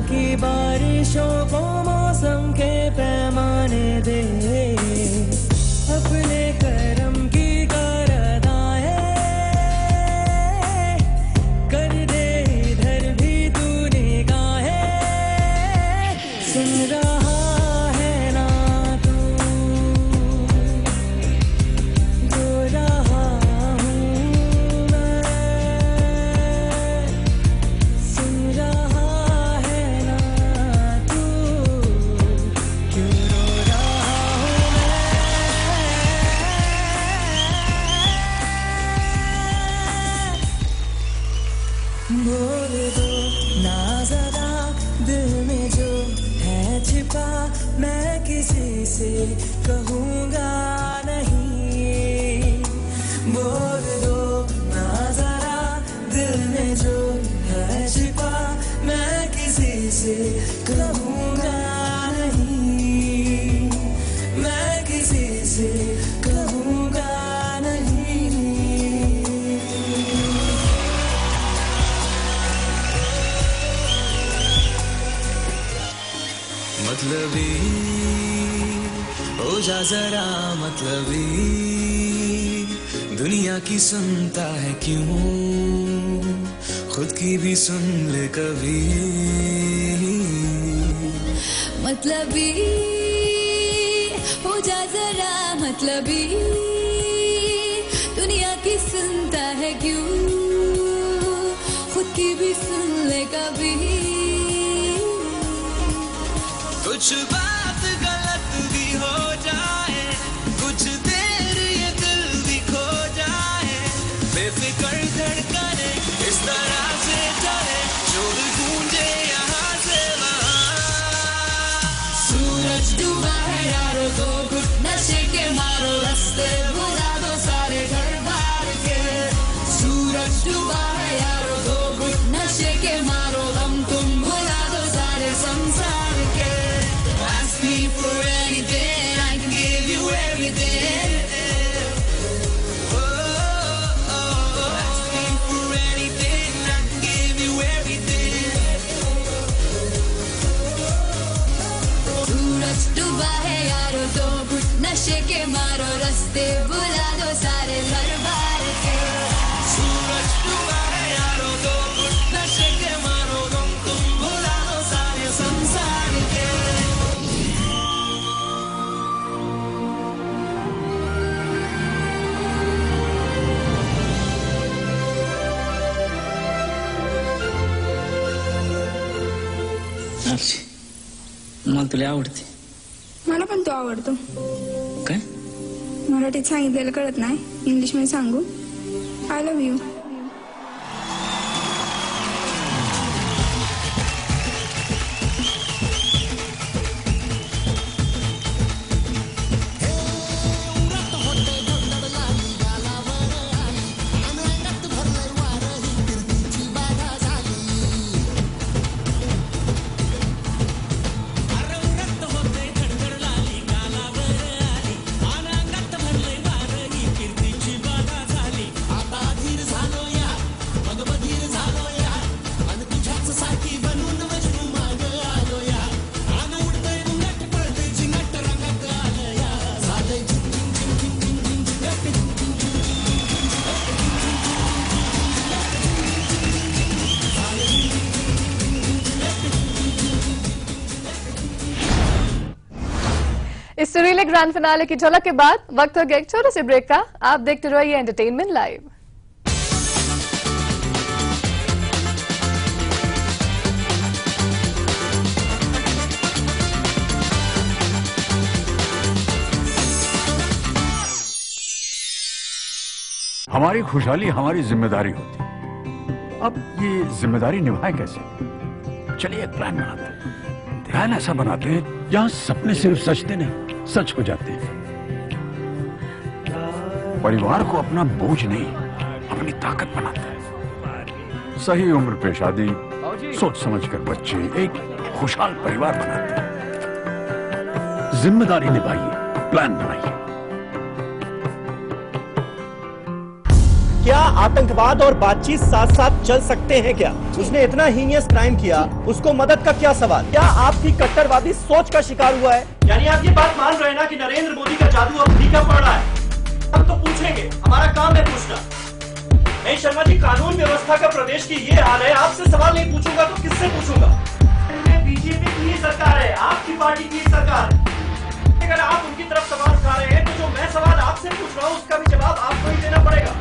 की बारिशों को मौसम के पैमाने दे, अपने करम की कारदाएं कर दे, इधर भी तू निगाहें सुन रहा है ना तू, जो रहा हूँ मैं, सुन रहा है ना तू, क्यों रो रहा हूँ मैं। बोल दो ना ज़रा दिल में जो है छिपा, मैं किसी से कहूँगा नहीं। बोल दो ना ज़रा दिल में जो है छिपा, मैं किसी से कहूँगा नहीं, मैं किसी से कहूँगा नहीं। मतलबी हो जा जरा मतलबी, दुनिया की सुनता है क्यों, खुद की भी सुन ले कभी। मतलबी हो जा जरा मतलबी, दुनिया की सुनता है क्यों, खुद की भी सुन ले कभी। कुछ बात गलत भी हो जाए, कुछ देर ये दिल भी खो जाए, बेफिक्र धड़कने इस तरह से चले, शोर गूंजे यहाँ से वहाँ। सूरज डूबा है यारो, दो घुट नशे के मारो, रास्ते बुला दो सारे घर बार के। सूरज डूबा है यारो, दो घुट नशे के मारो, हम तुम बुला दो सारे संसार के। Ask me for anything, I can give you everything. Ask me for anything, I can give you everything. सूरज डूबा है यारो, दो घुट नशे के मारो, रास्ते बुला दो सारे घर बार के। सूरज डूबा है यारो, दो घुट नशे के मारो, तुम भुला दो सारे संसार के। मला तुला आवडते. मला पण तो आवडतो. काय मराठीत सांगितलेलं कळत नाही, इंग्लिश मध्ये सांगू? I love you. इस सुरीले ग्रैंड फिनाले की झलक के बाद वक्त हो गया एक छोटे से ब्रेक का। आप देखते रहिए एंटरटेनमेंट लाइव। हमारी खुशहाली हमारी जिम्मेदारी होती है। अब ये जिम्मेदारी निभाएं कैसे? चलिए एक प्लान बनाते हैं। ध्यान ऐसा बनाते हैं जहां सपने सिर्फ सचते नहीं, सच हो जाते हैं। परिवार को अपना बोझ नहीं, अपनी ताकत बनाते हैं। सही उम्र पे शादी, सोच समझकर बच्चे, एक खुशहाल परिवार बनाते हैं। जिम्मेदारी निभाइए, प्लान बनाइए। क्या आतंकवाद और बातचीत साथ साथ चल सकते हैं क्या? उसने इतना हीनियस क्राइम किया, उसको मदद का क्या सवाल? क्या आपकी कट्टरवादी सोच का शिकार हुआ है? यानी आप ये बात मान रहे हैं ना कि नरेंद्र मोदी का जादू अब फीका पड़ रहा है? हम तो पूछेंगे, हमारा काम है पूछना। नहीं शर्मा जी, कानून व्यवस्था का प्रदेश की ये हाल है, आपसे सवाल नहीं पूछूंगा तो किससे पूछूंगा? बीजेपी की सरकार है, आपकी पार्टी की सरकार है। अगर आप उनकी तरफ सवाल उठा रहे हैं तो जो मैं सवाल आपसे पूछ रहा हूँ उसका भी जवाब आपको ही देना पड़ेगा।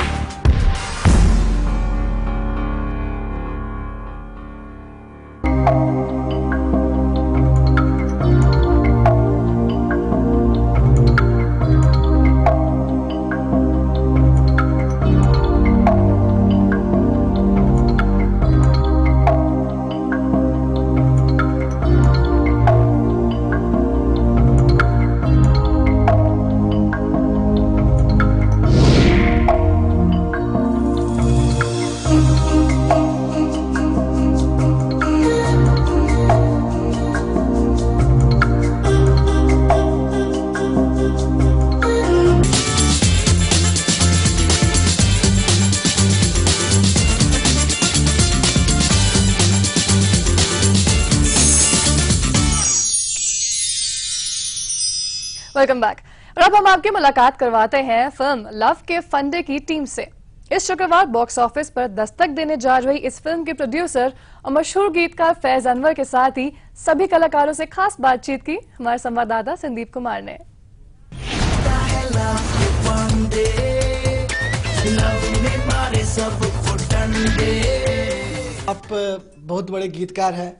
Welcome back. और अब हम आपकी मुलाकात करवाते हैं फिल्म लव के फंडे की टीम से। इस शुक्रवार बॉक्स ऑफिस पर दस्तक देने जा रही इस फिल्म के प्रोड्यूसर और मशहूर गीतकार फैज अनवर के साथ ही सभी कलाकारों से खास बातचीत की हमारे संवाददाता संदीप कुमार ने। आप बहुत बड़े गीतकार हैं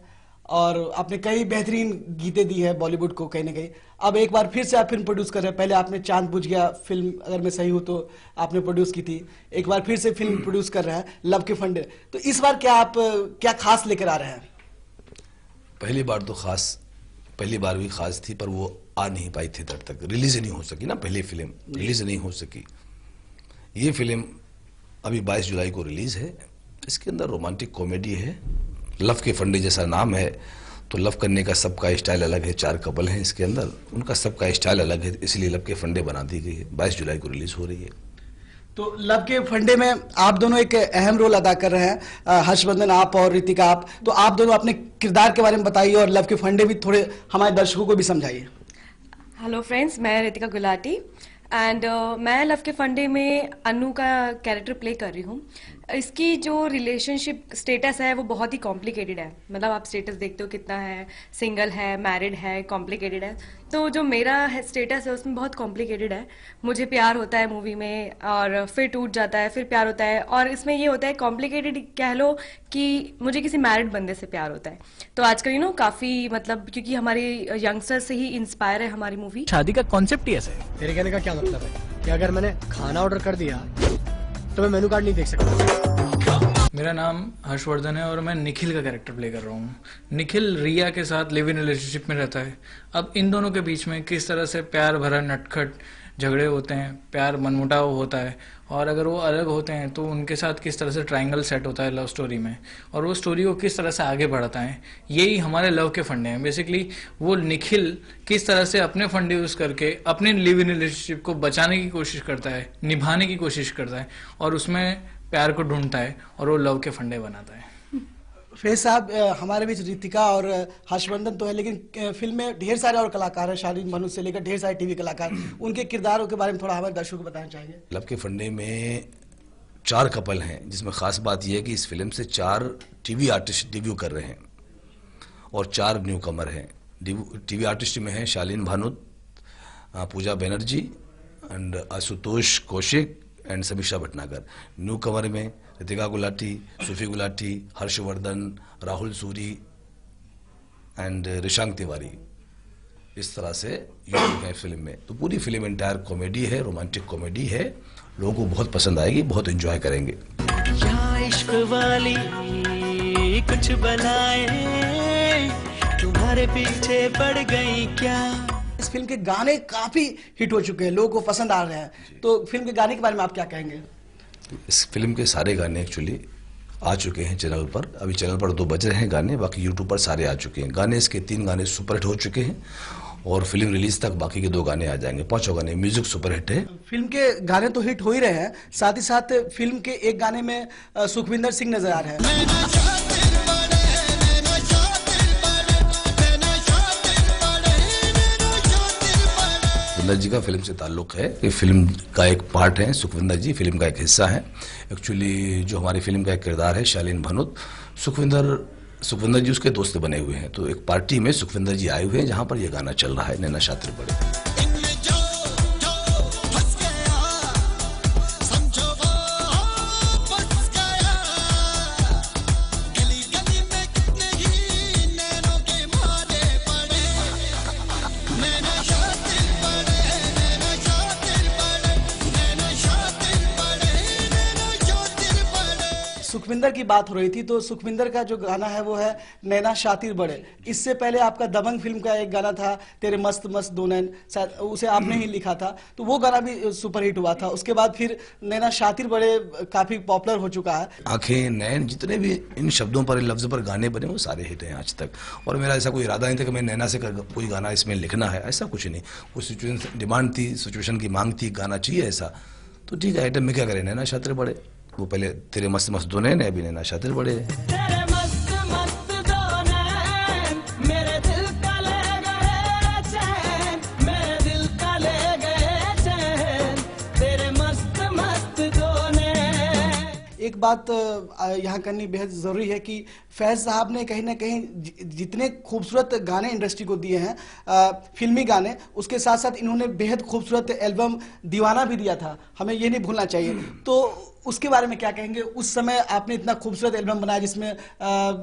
और आपने कई बेहतरीन गीतें दी है बॉलीवुड को कहीं ना कहीं। अब एक बार फिर से आप फिल्म प्रोड्यूस कर रहे हैं। पहले आपने चांद बुझ गया फिल्म, अगर मैं सही हूं तो आपने प्रोड्यूस की थी, एक बार फिर से फिल्म प्रोड्यूस कर रहे हैं लव के फंडे। तो इस बार क्या खास लेकर आ रहे हैं? पहली बार भी खास थी, पर वो आ नहीं पाई थी, तब तक रिलीज नहीं हो सकी ना, पहली फिल्म रिलीज नहीं हो सकी। ये फिल्म अभी 22 जुलाई को रिलीज है। इसके अंदर रोमांटिक कॉमेडी है, लव के फंडे जैसा नाम है, तो लव करने का सबका स्टाइल अलग है। 4 कपल हैं इसके अंदर, उनका सबका स्टाइल अलग है, इसलिए लव के फंडे बना दी गई है। 22 जुलाई को रिलीज हो रही है। तो लव के फंडे में आप दोनों एक अहम रोल अदा कर रहे हैं, हर्षवर्धन आप और रितिका आप। तो आप दोनों अपने किरदार के बारे में बताइए और लव के फंडे भी थोड़े हमारे दर्शकों को भी समझाइए। हेलो फ्रेंड्स, मैं रितिका गुलाटी एंड मैं लव के फंडे में अनु का कैरेक्टर प्ले कर रही हूँ। इसकी जो रिलेशनशिप स्टेटस है वो बहुत ही कॉम्प्लिकेटेड है। मतलब आप स्टेटस देखते हो कितना है, सिंगल है, मैरिड है, कॉम्प्लिकेटेड है। तो जो मेरा स्टेटस है उसमें बहुत कॉम्प्लिकेटेड है। मुझे प्यार होता है मूवी में और फिर टूट जाता है, फिर प्यार होता है, और इसमें ये होता है कॉम्प्लिकेटेड कह लो कि मुझे किसी मैरिड बंदे से प्यार होता है। तो आजकल काफ़ी मतलब क्योंकि हमारे यंगस्टर से ही इंस्पायर है हमारी मूवी। शादी का कॉन्सेप्ट ही ऐसा है। तेरे कहने का क्या मतलब है कि अगर मैंने खाना ऑर्डर कर दिया तो मैं मेनू कार्ड नहीं देख सकता? मेरा नाम हर्षवर्धन है और मैं निखिल का कैरेक्टर प्ले कर रहा हूँ। निखिल रिया के साथ लिव इन रिलेशनशिप में रहता है। अब इन दोनों के बीच में किस तरह से प्यार भरा नटखट झगड़े होते हैं, प्यार मनमुटाव होता है, और अगर वो अलग होते हैं तो उनके साथ किस तरह से ट्रायंगल सेट होता है लव स्टोरी में, और वो स्टोरी को किस तरह से आगे बढ़ाता है। यही हमारे लव के फंडे हैं। बेसिकली वो निखिल किस तरह से अपने फंडे यूज करके अपने लिव इन रिलेशनशिप को बचाने की कोशिश करता है, निभाने की कोशिश करता है, और उसमें प्यार को ढूंढता है और वो लव के फंडे बनाता है। फैज साहब, हमारे बीच रितिका और हर्षवर्धन तो है, लेकिन फिल्म में ढेर सारे और कलाकार हैं, शालीन भानु से लेकर ढेर सारे टीवी कलाकार। उनके किरदारों के बारे में थोड़ा हमारे दर्शकों को बताना चाहेंगे। लव के फंडे में 4 कपल हैं, जिसमें खास बात यह है कि इस फिल्म से 4 टीवी आर्टिस्ट डेब्यू कर रहे हैं और 4 न्यू कमर हैं। टीवी आर्टिस्ट में हैं शालीन भानु, पूजा बनर्जी एंड आशुतोष कौशिक एंड समीक्षा भटनागर। न्यू कमर में रितिका गुलाटी, सूफी गुलाटी, हर्षवर्धन, राहुल सूरी एंड ऋषांक तिवारी। इस तरह से ये है फिल्म में। तो पूरी फिल्म एंटायर कॉमेडी है, रोमांटिक कॉमेडी है, लोगों को बहुत पसंद आएगी, बहुत एंजॉय करेंगे। यहाँ इश्क वाली कुछ बनाए, तुम्हारे पीछे पड़ गई क्या। इस फिल्म के गाने काफी हिट हो चुके हैं, लोगों को पसंद आ रहे हैं। तो फिल्म के गाने के बारे में आप क्या कहेंगे? इस फिल्म के सारे गाने एक्चुअली आ चुके हैं चैनल पर। अभी चैनल पर 2 बज रहे हैं गाने, बाकी यूट्यूब पर सारे आ चुके हैं गाने। इसके 3 गाने सुपरहिट हो चुके हैं और फिल्म रिलीज तक बाकी के 2 गाने आ जाएंगे, 5 गाने। म्यूजिक सुपर हिट है। फिल्म के गाने तो हिट हो ही रहे हैं, साथ ही साथ फिल्म के एक गाने में सुखविंदर सिंह नजर आ रहे हैं। सुखविंदर जी का फिल्म से ताल्लुक है, ये फिल्म का एक पार्ट है सुखविंदर जी, फिल्म का एक हिस्सा है। एक्चुअली जो हमारी फिल्म का एक किरदार है शालीन भनोत, सुखविंदर जी उसके दोस्त बने हुए हैं। तो एक पार्टी में सुखविंदर जी आए हुए हैं जहां पर ये गाना चल रहा है, नैना शातिर बड़े। सुखविंदर की बात हो रही थी, तो सुखविंदर का जो गाना है वो है नैना शातिर बड़े। इससे पहले आपका दबंग फिल्म का एक गाना था तेरे मस्त मस्त दो नैन, शायद उसे आपने ही लिखा था, तो वो गाना भी सुपरहिट हुआ था। उसके बाद फिर नैना शातिर बड़े काफी पॉपुलर हो चुका है। आंखें, नैन, जितने भी इन शब्दों पर, इन लफ्जों पर गाने बने वो सारे हिट हैं आज तक। और मेरा ऐसा कोई इरादा नहीं था कि मैं नैना से कोई गाना इसमें लिखना है, ऐसा कुछ नहीं। वो सिचुएशन डिमांड थी, सिचुएशन की मांग थी, गाना चाहिए ऐसा, तो ठीक है आइटम में क्या करें, नैना शातिर बड़े। वो पहले तेरे मस्त मस्त दो नैन, अभी नैना शातिर बड़े। तेरे मस्त मस्त दो नैन मेरे दिल का ले गए चैन, मेरे दिल का ले गए चैन, तेरे मस्त मस्त दो नैन। एक बात यहाँ करनी बेहद जरूरी है कि फैज साहब ने कहीं ना कहीं जितने खूबसूरत गाने इंडस्ट्री को दिए हैं, फिल्मी गाने, उसके साथ साथ इन्होंने बेहद खूबसूरत एल्बम दीवाना भी दिया था, हमें ये नहीं भूलना चाहिए। तो उसके बारे में क्या कहेंगे? उस समय आपने इतना खूबसूरत एल्बम बनाया जिसमें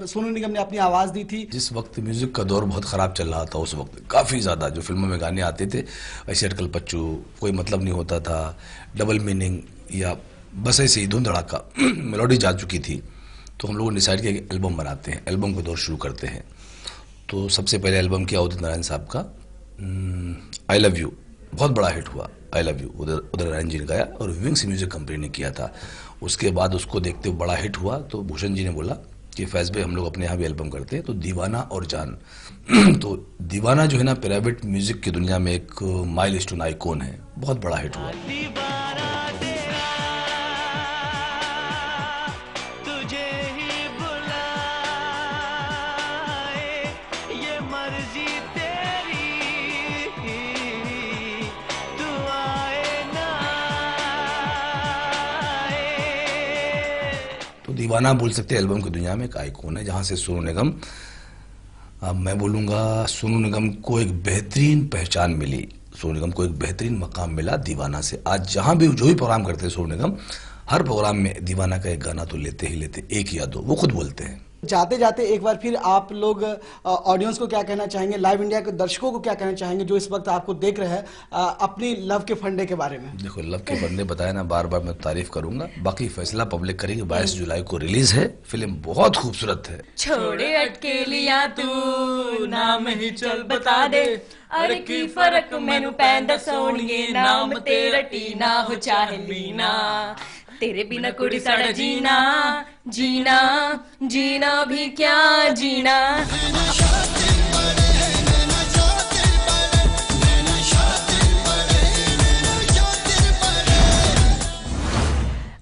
सोनू निगम ने अपनी आवाज दी थी। जिस वक्त म्यूजिक का दौर बहुत खराब चल रहा था, उस वक्त काफी ज्यादा जो फिल्मों में गाने आते थे ऐसे अटकल पच्चू, कोई मतलब नहीं होता था, डबल मीनिंग, या बस ऐसे ही धुन धड़ाका मेलोडी जा चुकी थी। तो हम लोगों ने डिसाइड किया कि एल्बम बनाते हैं, एल्बम का दौर शुरू करते हैं। तो सबसे पहले एल्बम किया उदित नारायण साहब का आई लव यू, बहुत बड़ा हिट हुआ। I love you Udit Narayan ji ने गाया और विंग्स म्यूजिक कंपनी ने किया था। उसके बाद उसको देखते हुए बड़ा हिट हुआ, तो भूषण जी ने बोला कि फैज भाई हम लोग अपने यहाँ भी एल्बम करते हैं, तो दीवाना और जान तो दीवाना जो है ना प्राइवेट म्यूजिक की दुनिया में एक माइलस्टोन आइकॉन है, बहुत बड़ा हिट हुआ। तो दीवाना बोल सकते हैं एल्बम की दुनिया में एक आइकॉन है, जहां से सोनू निगम, अब मैं बोलूंगा सोनू निगम को एक बेहतरीन पहचान मिली, सोनू निगम को एक बेहतरीन मकाम मिला दीवाना से। आज जहां भी जो भी प्रोग्राम करते हैं सोनू निगम, हर प्रोग्राम में दीवाना का एक गाना तो लेते ही लेते, एक या दो, वो खुद बोलते हैं। जाते जाते एक बार फिर आप लोग ऑडियंस को क्या कहना चाहेंगे, लाइव इंडिया के दर्शकों को क्या कहना चाहेंगे जो इस वक्त आपको देख रहे हैं, अपनी लव के फंडे के बारे में? देखो लव के फंडे बताया ना, बार बार मैं तारीफ करूंगा, बाकी फैसला पब्लिक करेगी। 22 जुलाई को रिलीज है, फिल्म बहुत खूबसूरत है। छोड़े अटकेलियां तू नाम ही चल बता दे, अरे की फर्क मैनू पैंदा सोनिए, नाम तेरा टीना हो चाहे लीना, तेरे बिना कुड़ी साड़ा जीना, जीना जीना भी क्या जीना।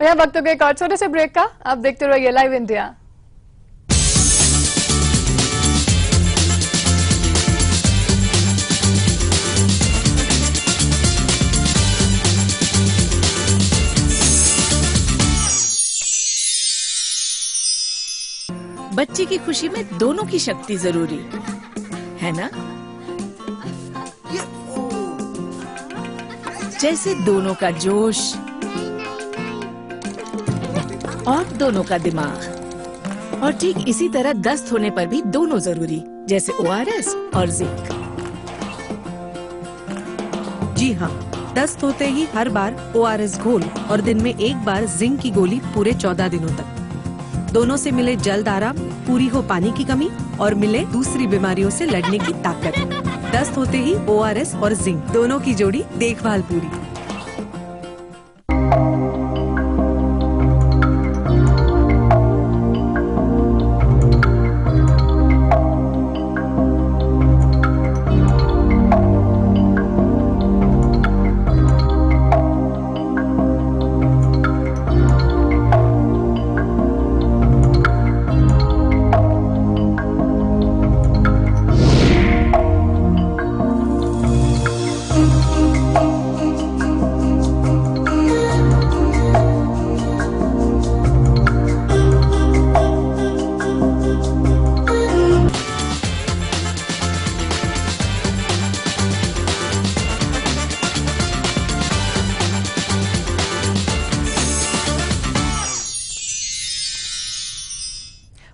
यह वक्त हो गया एक और छोटे से ब्रेक का, आप देखते रहिए लाइव इंडिया। बच्चे की खुशी में दोनों की शक्ति जरूरी है ना, जैसे दोनों का जोश और दोनों का दिमाग, और ठीक इसी तरह दस्त होने पर भी दोनों जरूरी, जैसे ORS और जिंक। जी हाँ, दस्त होते ही हर बार ORS घोल और दिन में एक बार जिंक की गोली पूरे 14 दिनों तक। दोनों से मिले जल्द आराम, पूरी हो पानी की कमी और मिले दूसरी बीमारियों से लड़ने की ताकत। दस्त होते ही ORS और जिंक, दोनों की जोड़ी, देखभाल पूरी।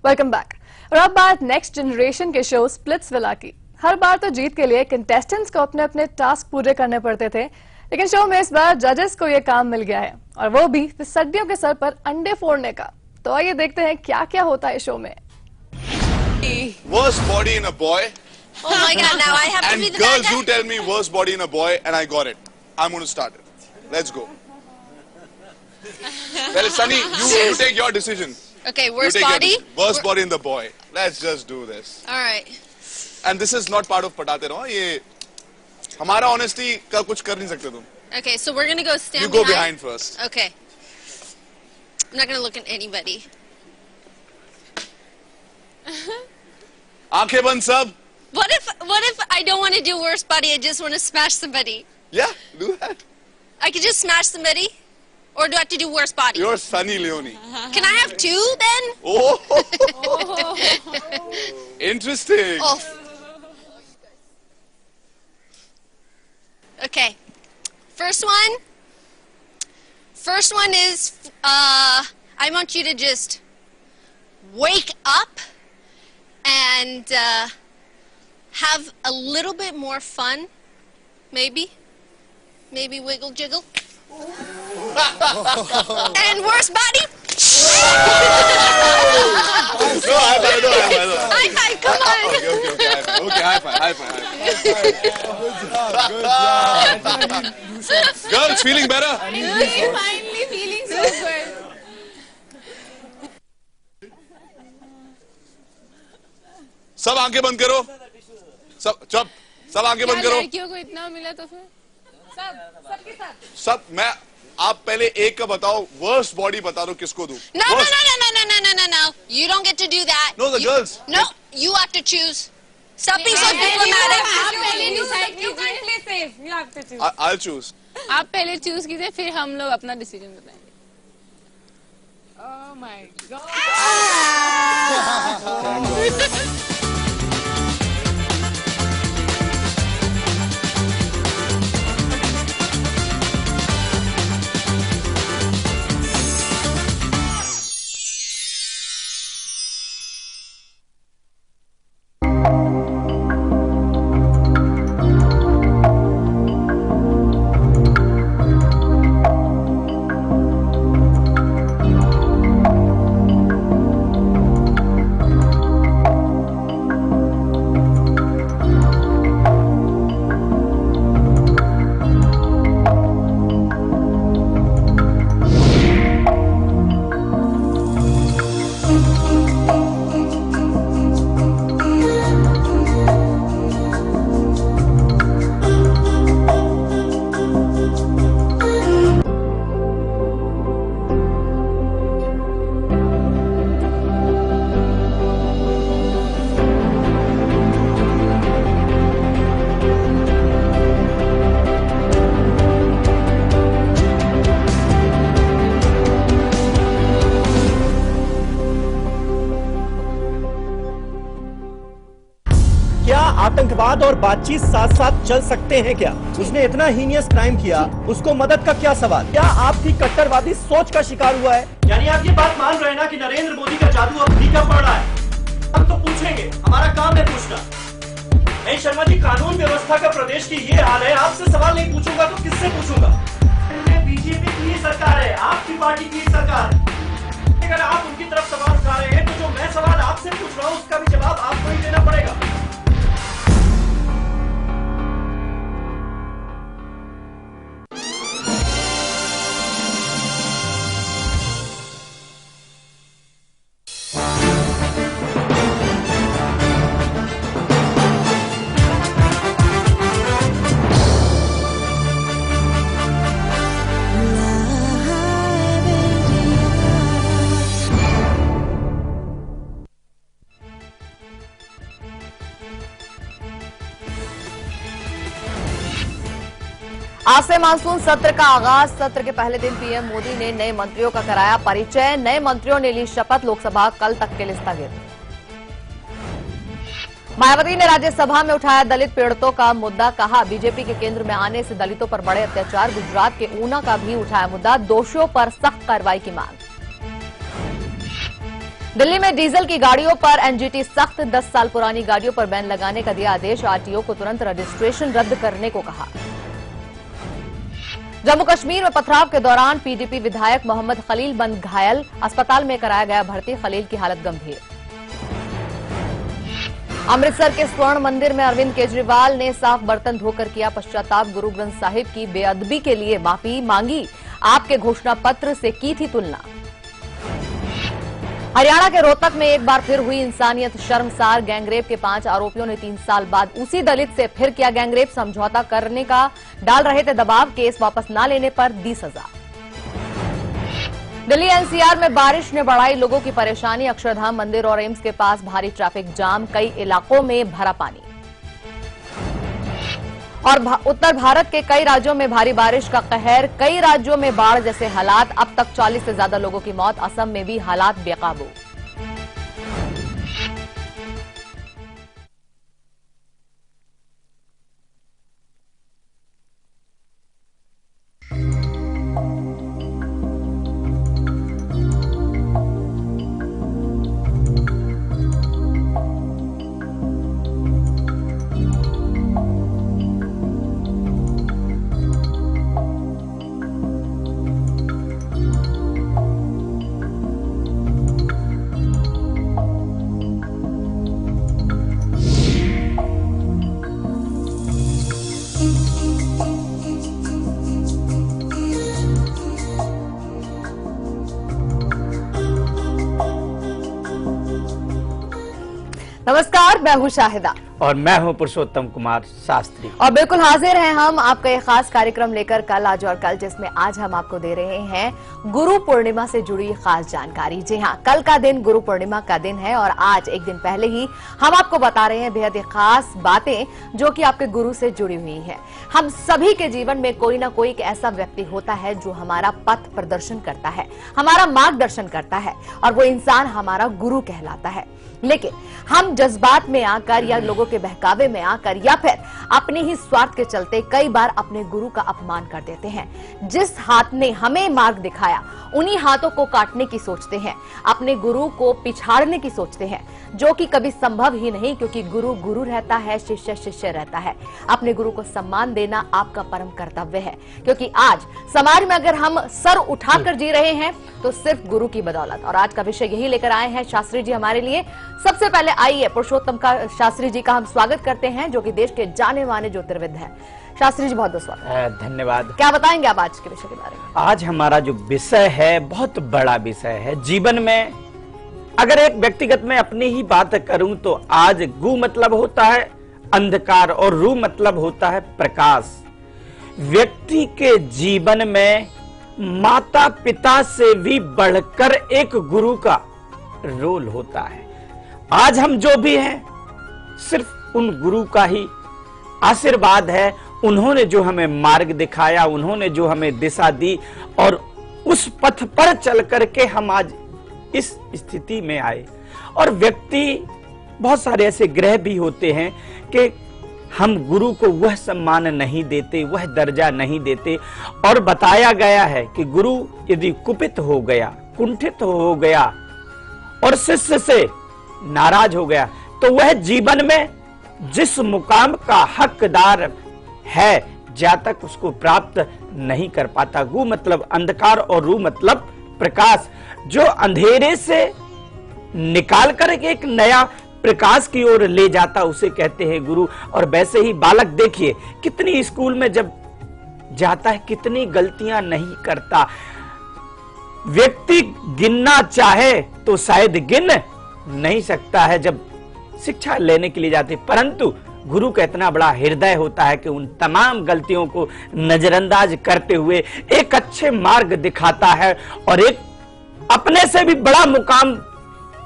Welcome back. और अब बात नेक्स्ट जनरेशन के शो स्प्लिट्सविला की। हर बार तो जीत के लिए कंटेस्टेंट्स को अपने अपने टास्क पूरे करने पड़ते थे, लेकिन शो में इस बार जजेस को ये काम मिल गया है, और वो भी सर्दियों के सर पर अंडे फोड़ने का। तो आइए देखते हैं क्या क्या होता है शो में। Worst body in a boy. Oh my God! Now I have to And be the girls, bad guy. you tell me worst body in a boy, and I got it. I'm going to start it. Let's go. Well, Sunny, you take your decision. Okay, You worst take your body. decision. Worst body in the boy. Let's just do this. All right. And this is not part of पटाते रहो. ये हमारा honesty का कुछ कर नहीं सकते तुम. Okay, so we're gonna go stand. You go behind first. Okay. I'm not gonna look at anybody. आंखें बंद सब. What if I don't want to do worst body? I just want to smash somebody. Yeah, do that. I could just smash somebody, or do I have to do worst body? You're Sunny Leone. Can I have two then? Oh. Interesting. Oh. Okay. First one is I want you to just wake up and have a little bit more fun, maybe wiggle jiggle. And worst body. No, high five. High five, come on. Okay, high five. Girls, feeling better? Finally feeling so good. सब आंखें बंद करो. सब आंखें बंद करो. लड़कियों को इतना मिला तो फिर सबके साथ. सब मैं आप पहले एक का बताओ. वर्स्ट बॉडी बता दो किसको दूं. No. You don't get to do that. No, the girls. No, you have to choose. Stop being so diplomatic. I'll choose. आप पहले चूज कीजिए, फिर हम लोग अपना डिसीजन बताएंगे. Oh my God. आतंकवाद और बातचीत साथ साथ चल सकते हैं क्या? उसने इतना हीनियस क्राइम किया, उसको मदद का क्या सवाल? क्या आपकी कट्टरवादी सोच का शिकार हुआ है? यानी आप ये बात मान रहे हैं ना कि नरेंद्र मोदी का जादू अब फीका पड़ रहा है? हम तो पूछेंगे, हमारा काम है पूछना. नहीं शर्मा जी, कानून व्यवस्था का प्रदेश की ये हाल है, आपसे सवाल नहीं पूछूंगा तो किससे पूछूंगा? बीजेपी की सरकार है, आपकी पार्टी की सरकार है. अगर आप उनकी तरफ सवाल उठा रहे हैं तो जो मैं सवाल आपसे पूछ रहा हूँ उसका भी जवाब आपको ही देना पड़ेगा. आज से मानसून सत्र का आगाज। सत्र के पहले दिन पीएम मोदी ने नए मंत्रियों का कराया परिचय। नए मंत्रियों ने ली शपथ। लोकसभा कल तक के लिए स्थगित। मायावती ने राज्यसभा में उठाया दलित पीड़ितों का मुद्दा। कहा, बीजेपी के केंद्र में आने से दलितों पर बड़े अत्याचार। गुजरात के ऊना का भी उठाया मुद्दा। दोषियों पर सख्त कार्रवाई की मांग। दिल्ली में डीजल की गाड़ियों पर एनजीटी सख्त, 10 साल पुरानी गाड़ियों पर बैन लगाने का दिया आदेश, आरटीओ को तुरंत रजिस्ट्रेशन रद्द करने को कहा। जम्मू कश्मीर में पथराव के दौरान पीडीपी विधायक मोहम्मद खलील बन घायल, अस्पताल में कराया गया भर्ती, खलील की हालत गंभीर। अमृतसर के स्वर्ण मंदिर में अरविंद केजरीवाल ने साफ बर्तन धोकर किया पश्चाताप, गुरु ग्रंथ साहिब की बेअदबी के लिए माफी मांगी, आपके घोषणा पत्र से की थी तुलना। हरियाणा के रोहतक में एक बार फिर हुई इंसानियत शर्मसार, गैंगरेप के 5 आरोपियों ने 3 साल बाद उसी दलित से फिर किया गैंगरेप, समझौता करने का डाल रहे थे दबाव, केस वापस न लेने पर दी सजा। दिल्ली एनसीआर में बारिश ने बढ़ाई लोगों की परेशानी, अक्षरधाम मंदिर और एम्स के पास भारी ट्रैफिक जाम, कई इलाकों में भरा पानी। और उत्तर भारत के कई राज्यों में भारी बारिश का कहर, कई राज्यों में बाढ़ जैसे हालात, अब तक 40 से ज्यादा लोगों की मौत, असम में भी हालात बेकाबू। नमस्कार, मैं हूं शाहिदा और मैं हूं पुरुषोत्तम कुमार शास्त्री और बिल्कुल हाजिर हैं हम आपका ये खास कार्यक्रम लेकर कल, आज और कल, जिसमें आज हम आपको दे रहे हैं गुरु पूर्णिमा से जुड़ी खास जानकारी। जी हां, कल का दिन गुरु पूर्णिमा का दिन है और आज एक दिन पहले ही हम आपको बता रहे हैं बेहद खास बातें जो कि आपके गुरु से जुड़ी हुई हैं। हम सभी के जीवन में कोई ना कोई एक ऐसा व्यक्ति होता है जो हमारा पथ प्रदर्शन करता है, हमारा मार्गदर्शन करता है और वो इंसान हमारा गुरु कहलाता है। लेकिन हम जज्बात में आकर या लोगों के बहकावे में आकर या फिर अपने ही स्वार्थ के चलते कई बार अपने गुरु का अपमान कर देते हैं। जिस हाथ ने हमें मार्ग दिखाया उन्हीं हाथों को काटने की सोचते हैं, अपने गुरु को पिछाड़ने की सोचते हैं, जो कि कभी संभव ही नहीं, क्योंकि गुरु गुरु रहता है, शिष्य शिष्य रहता है। अपने गुरु को सम्मान देना आपका परम कर्तव्य है, क्योंकि आज समाज में अगर हम सर उठाकर जी रहे हैं तो सिर्फ गुरु की बदौलत। और आज का विषय यही लेकर आए हैं शास्त्री जी हमारे लिए। सबसे पहले आइए पुरुषोत्तम का शास्त्री जी का हम स्वागत करते हैं, जो कि देश के जाने माने ज्योतिर्विद हैं। शास्त्री जी बहुत बहुत स्वागत। धन्यवाद। क्या बताएंगे आप आज के विषय के बारे में? आज हमारा जो विषय है बहुत बड़ा विषय है। जीवन में अगर एक व्यक्तिगत में अपनी ही बात करूं तो आज गु मतलब होता है अंधकार और रू मतलब होता है प्रकाश। व्यक्ति के जीवन में माता पिता से भी बढ़कर एक गुरु का रोल होता है। आज हम जो भी हैं सिर्फ उन गुरु का ही आशीर्वाद है। उन्होंने जो हमें मार्ग दिखाया, उन्होंने जो हमें दिशा दी और उस पथ पर चल करके हम आज इस स्थिति में आए। और व्यक्ति बहुत सारे ऐसे ग्रह भी होते हैं कि हम गुरु को वह सम्मान नहीं देते, वह दर्जा नहीं देते। और बताया गया है कि गुरु यदि कुपित हो गया, कुंठित हो गया और शिष्य से नाराज हो गया तो वह जीवन में जिस मुकाम का हकदार है जब तक उसको प्राप्त नहीं कर पाता। गु मतलब अंधकार और रू मतलब प्रकाश। जो अंधेरे से निकाल कर एक नया प्रकाश की ओर ले जाता उसे कहते हैं गुरु। और वैसे ही बालक देखिए कितनी स्कूल में जब जाता है कितनी गलतियां नहीं करता। व्यक्ति गिनना चाहे तो शायद गिन नहीं सकता है जब शिक्षा लेने के लिए जाते, परंतु गुरु का इतना बड़ा हृदय होता है कि उन तमाम गलतियों को नजरअंदाज करते हुए एक अच्छे मार्ग दिखाता है और एक अपने से भी बड़ा मुकाम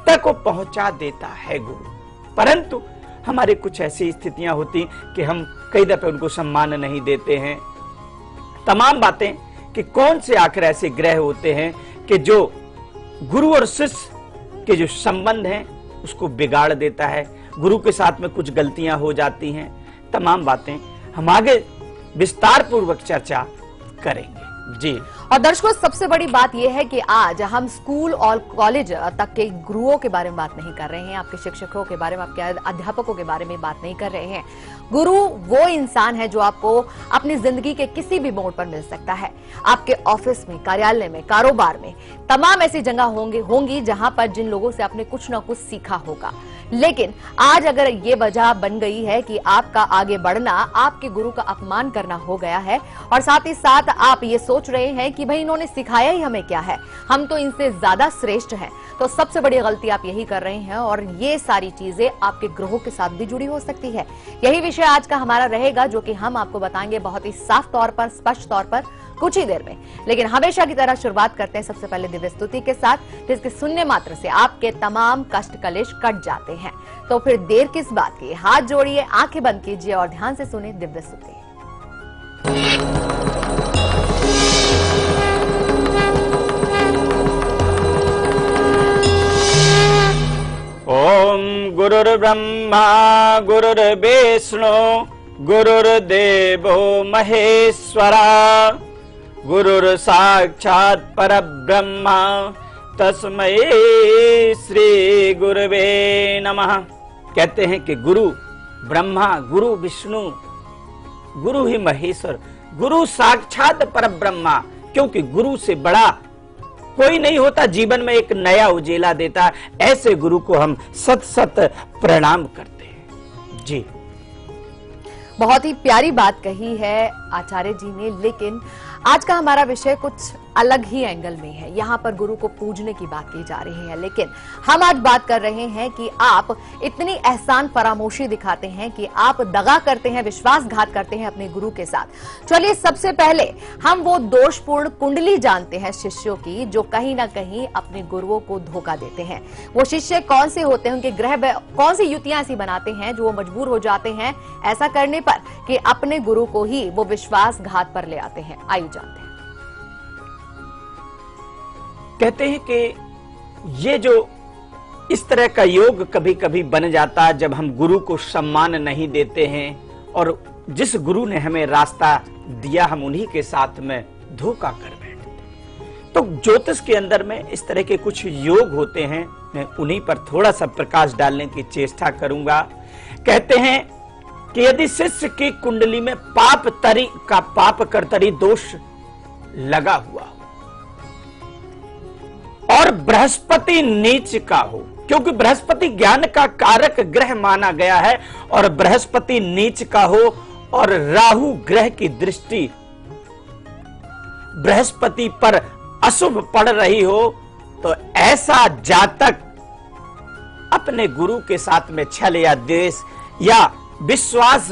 तक को पहुंचा देता है गुरु। परंतु हमारे कुछ ऐसी स्थितियां होती कि हम कई दफे उनको सम्मान नहीं देते हैं। तमाम बातें कि कौन से आखिर ऐसे ग्रह होते हैं कि जो गुरु और शिष्य के जो संबंध हैं उसको बिगाड़ देता है। गुरु के साथ में कुछ गलतियां हो जाती हैं। तमाम बातें हम आगे विस्तार पूर्वक चर्चा करेंगे। जी। और दर्शकों, सबसे बड़ी बात यह है कि आज हम स्कूल और कॉलेज तक के गुरुओं के बारे में बात नहीं कर रहे हैं, आपके शिक्षकों के बारे में, आपके अध्यापकों के बारे में बात नहीं कर रहे हैं। गुरु वो इंसान है जो आपको अपनी जिंदगी के किसी भी मोड़ पर मिल सकता है। आपके ऑफिस में, कार्यालय में, कारोबार में, तमाम ऐसी जगह होंगी जहां पर जिन लोगों से आपने कुछ ना कुछ सीखा होगा। लेकिन आज अगर ये वजह बन गई है कि आपका आगे बढ़ना आपके गुरु का अपमान करना हो गया है, और साथ ही साथ आप ये सोच रहे हैं कि भाई इन्होंने सिखाया ही हमें क्या है, हम तो इनसे ज्यादा श्रेष्ठ हैं, तो सबसे बड़ी गलती आप यही कर रहे हैं। और ये सारी चीजें आपके ग्रहों के साथ भी जुड़ी हो सकती है। यही विषय आज का हमारा रहेगा, जो कि हम आपको बताएंगे बहुत ही साफ तौर पर, स्पष्ट तौर पर, कुछ ही देर में। लेकिन हमेशा की तरह शुरुआत करते हैं सबसे पहले दिव्य स्तुति के साथ, जिसके सुनने मात्र से आपके तमाम कष्ट कलेश कट जाते हैं। तो फिर देर किस बात की, हाथ जोड़िए, आंखें बंद कीजिए और ध्यान से सुने दिव्य स्तुति। ओम गुरुर्ब्रह्मा गुरुर्विष्णु गुरुर्देवो महेश्वरा गुरुर्साक्षात् परब्रह्मा तस्मै श्री गुरुवे नमः। कहते हैं कि गुरु ब्रह्मा, गुरु विष्णु, गुरु ही महेश्वर, गुरु साक्षात परब्रह्मा, क्योंकि गुरु से बड़ा कोई नहीं होता, जीवन में एक नया उजेला देता है। ऐसे गुरु को हम सत सत प्रणाम करते हैं। जी, बहुत ही प्यारी बात कही है आचार्य जी ने, लेकिन आज का हमारा विषय कुछ अलग ही एंगल में है। यहाँ पर गुरु को पूजने की बात की जा रही है, लेकिन हम आज बात कर रहे हैं कि आप इतनी एहसान फरामोशी दिखाते हैं कि आप दगा करते हैं, विश्वासघात करते हैं अपने गुरु के साथ। चलिए, सबसे पहले हम वो दोषपूर्ण कुंडली जानते हैं शिष्यों की, जो कहीं ना कहीं अपने गुरुओं को धोखा देते हैं। वो शिष्य कौन से होते हैं, उनके ग्रह कौन सी युतियां ऐसी बनाते हैं जो वो मजबूर हो जाते हैं ऐसा करने पर कि अपने गुरु को ही वो विश्वासघात पर ले आते हैं। आइए जानते हैं। कहते हैं कि ये जो इस तरह का योग कभी कभी बन जाता है जब हम गुरु को सम्मान नहीं देते हैं, और जिस गुरु ने हमें रास्ता दिया हम उन्हीं के साथ में धोखा कर बैठते हैं। तो ज्योतिष के अंदर में इस तरह के कुछ योग होते हैं, मैं उन्हीं पर थोड़ा सा प्रकाश डालने की चेष्टा करूंगा। कहते हैं कि यदि शिष्य की कुंडली में पाप कर्तरी दोष लगा हुआ हो और बृहस्पति नीच का हो, क्योंकि बृहस्पति ज्ञान का कारक ग्रह माना गया है, और बृहस्पति नीच का हो और राहु ग्रह की दृष्टि बृहस्पति पर अशुभ पड़ रही हो, तो ऐसा जातक अपने गुरु के साथ में छल या द्वेष या विश्वास